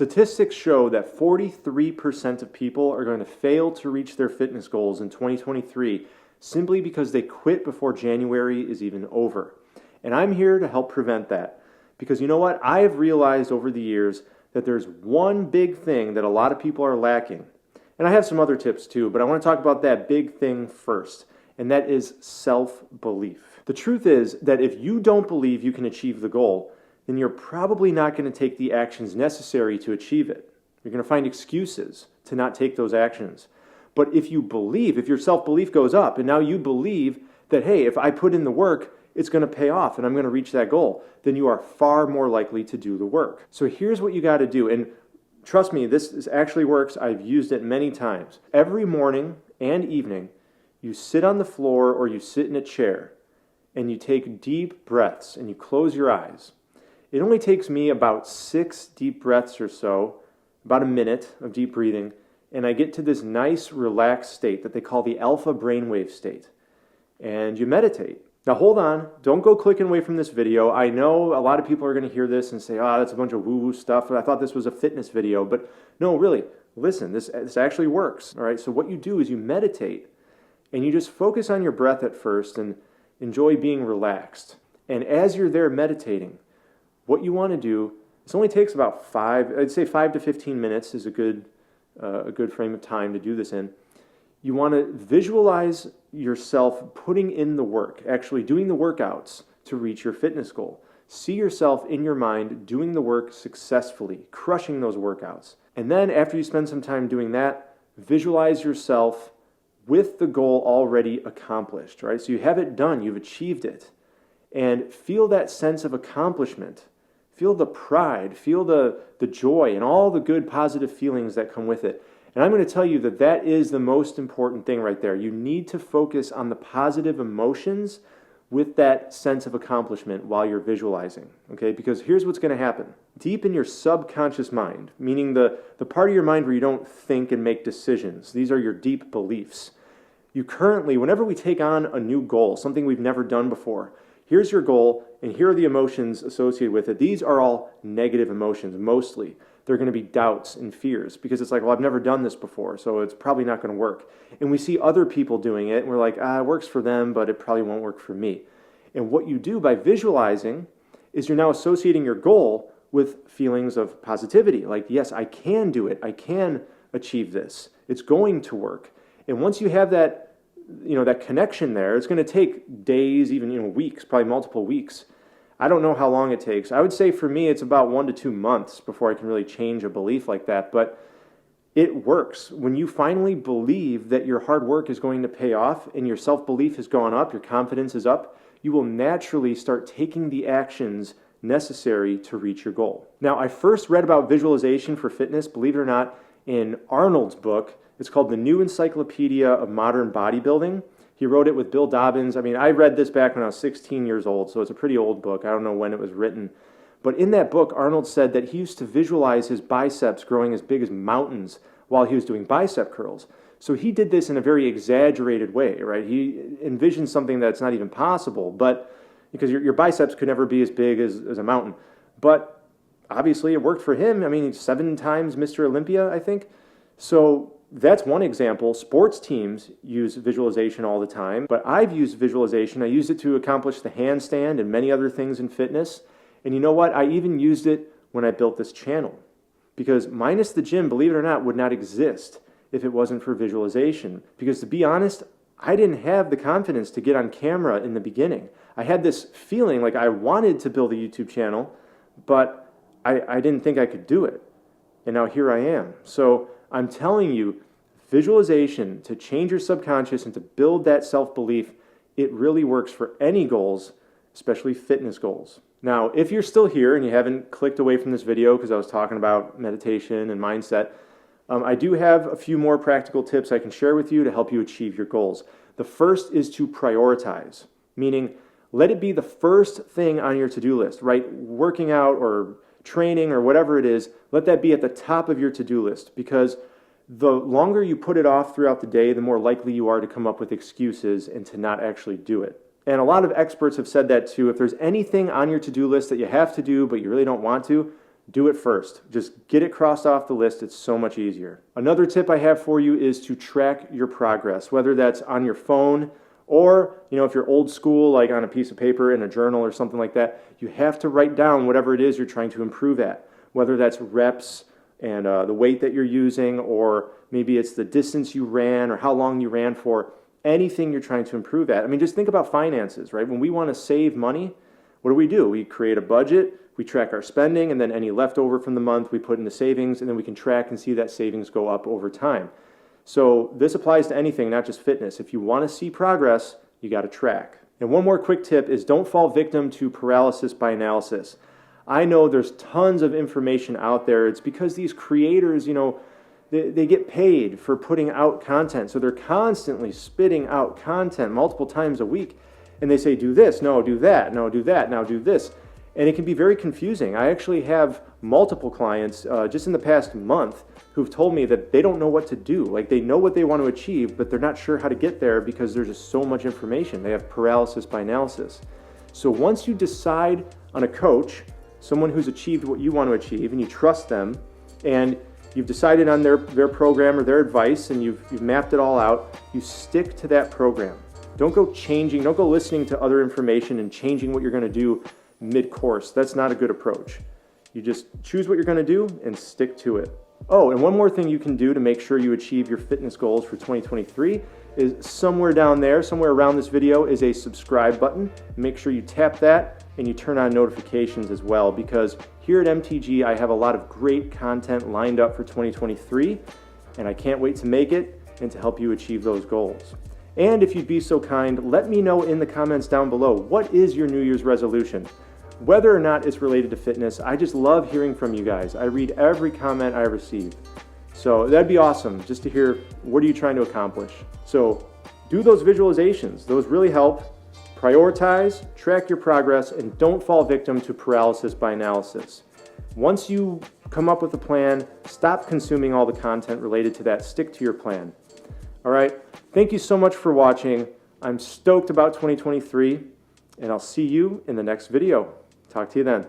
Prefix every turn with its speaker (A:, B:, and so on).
A: Statistics show that 43% of people are going to fail to reach their fitness goals in 2023 simply because they quit before January is even over. And I'm here to help prevent that. Because you know what? I have realized over the years that there's one big thing that a lot of people are lacking. And I have some other tips too, but I want to talk about that big thing first, and that is self-belief. The truth is that if you don't believe you can achieve the goal, then you're probably not going to take the actions necessary to achieve it. You're going to find excuses to not take those actions. But if you believe, if your self-belief goes up, and now you believe that, hey, if I put in the work, it's going to pay off and I'm going to reach that goal, then you are far more likely to do the work. So here's what you got to do. And trust me, this actually works. I've used it many times. Every morning and evening, you sit on the floor or you sit in a chair and you take deep breaths and you close your eyes. It only takes me about 6 deep breaths or so, about a minute of deep breathing, and I get to this nice relaxed state that they call the alpha brainwave state. And you meditate. Now hold on, don't go clicking away from this video. I know a lot of people are going to hear this and say, that's a bunch of woo-woo stuff. I thought this was a fitness video. But no, really, listen, this actually works. All right, so what you do is you meditate and you just focus on your breath at first and enjoy being relaxed. And as you're there meditating, what you want to do, this only takes about 5 to 15 minutes is a good frame of time to do this in. You want to visualize yourself putting in the work, actually doing the workouts to reach your fitness goal. See yourself in your mind doing the work successfully, crushing those workouts. And then after you spend some time doing that, visualize yourself with the goal already accomplished, right? So you have it done, you've achieved it. And feel that sense of accomplishment. Feel the pride, feel the joy, and all the good positive feelings that come with it. And I'm going to tell you that that is the most important thing right there. You need to focus on the positive emotions with that sense of accomplishment while you're visualizing, okay? Because here's what's going to happen. Deep in your subconscious mind, meaning the part of your mind where you don't think and make decisions, these are your deep beliefs. You currently, whenever we take on a new goal, something we've never done before, here's your goal, and here are the emotions associated with it. These are all negative emotions, mostly. They're going to be doubts and fears because it's like, well, I've never done this before, so it's probably not going to work. And we see other people doing it, and we're like, it works for them, but it probably won't work for me. And what you do by visualizing is you're now associating your goal with feelings of positivity. Like, yes, I can do it. I can achieve this. It's going to work. And once you have that, that connection there, it's going to take days, even weeks, probably multiple weeks. I don't know how long it takes. I would say for me, it's about 1 to 2 months before I can really change a belief like that. But it works. When you finally believe that your hard work is going to pay off and your self-belief has gone up, your confidence is up, you will naturally start taking the actions necessary to reach your goal. Now, I first read about visualization for fitness, believe it or not, in Arnold's book. It's called The New Encyclopedia of Modern Bodybuilding. He wrote it with Bill Dobbins. I read this back when I was 16 years old, so it's a pretty old book. I don't know when it was written. But in that book, Arnold said that he used to visualize his biceps growing as big as mountains while he was doing bicep curls. So he did this in a very exaggerated way, right? He envisioned something that's not even possible, but because your biceps could never be as big as a mountain. But obviously it worked for him. He's 7 times Mr. Olympia, I think. So that's one example. Sports teams use visualization all the time, but I've used visualization. I used it to accomplish the handstand and many other things in fitness. And you know what? I even used it when I built this channel. Because Minus the Gym, believe it or not, would not exist if it wasn't for visualization. Because to be honest, I didn't have the confidence to get on camera in the beginning. I had this feeling like I wanted to build a YouTube channel, but I didn't think I could do it. And now here I am. So I'm telling you, visualization to change your subconscious and to build that self-belief, it really works for any goals, especially fitness goals. Now, if you're still here and you haven't clicked away from this video because I was talking about meditation and mindset, I do have a few more practical tips I can share with you to help you achieve your goals. The first is to prioritize, meaning let it be the first thing on your to-do list, right? Working out or training or whatever it is, let that be at the top of your to-do list, because the longer you put it off throughout the day, the more likely you are to come up with excuses and to not actually do it. And a lot of experts have said that too. If there's anything on your to-do list that you have to do but you really don't want to, do it first. Just get it crossed off the list. It's so much easier. Another tip I have for you is to track your progress, whether that's on your phone or, if you're old school, like on a piece of paper in a journal or something like that, you have to write down whatever it is you're trying to improve at, whether that's reps and the weight that you're using, or maybe it's the distance you ran or how long you ran for, anything you're trying to improve at. I mean, just think about finances, right? When we want to save money, what do? We create a budget, we track our spending, and then any leftover from the month we put into savings, and then we can track and see that savings go up over time. So this applies to anything, not just fitness. If you want to see progress, you got to track. And one more quick tip is don't fall victim to paralysis by analysis. I know there's tons of information out there. It's because these creators, they get paid for putting out content. So they're constantly spitting out content multiple times a week. And they say, do this, no, do that, no, do that, now do this. And it can be very confusing. I actually have multiple clients just in the past month who've told me that they don't know what to do. Like, they know what they want to achieve, but they're not sure how to get there because there's just so much information. They have paralysis by analysis. So once you decide on a coach, someone who's achieved what you want to achieve, and you trust them, and you've decided on their program or their advice, and you've mapped it all out, you stick to that program. Don't go changing, don't go listening to other information and changing what you're going to do mid-course. That's not a good approach. You just choose what you're going to do and stick to it. Oh, and one more thing you can do to make sure you achieve your fitness goals for 2023 is somewhere down there, somewhere around this video is a subscribe button. Make sure you tap that and you turn on notifications as well, because here at MTG I have a lot of great content lined up for 2023, and I can't wait to make it and to help you achieve those goals. And if you'd be so kind, let me know in the comments down below, what is your New Year's resolution? Whether or not it's related to fitness, I just love hearing from you guys. I read every comment I receive. So that'd be awesome just to hear, what are you trying to accomplish? So do those visualizations. Those really help. Prioritize, track your progress, and don't fall victim to paralysis by analysis. Once you come up with a plan, stop consuming all the content related to that. Stick to your plan. All right. Thank you so much for watching. I'm stoked about 2023, and I'll see you in the next video. Talk to you then.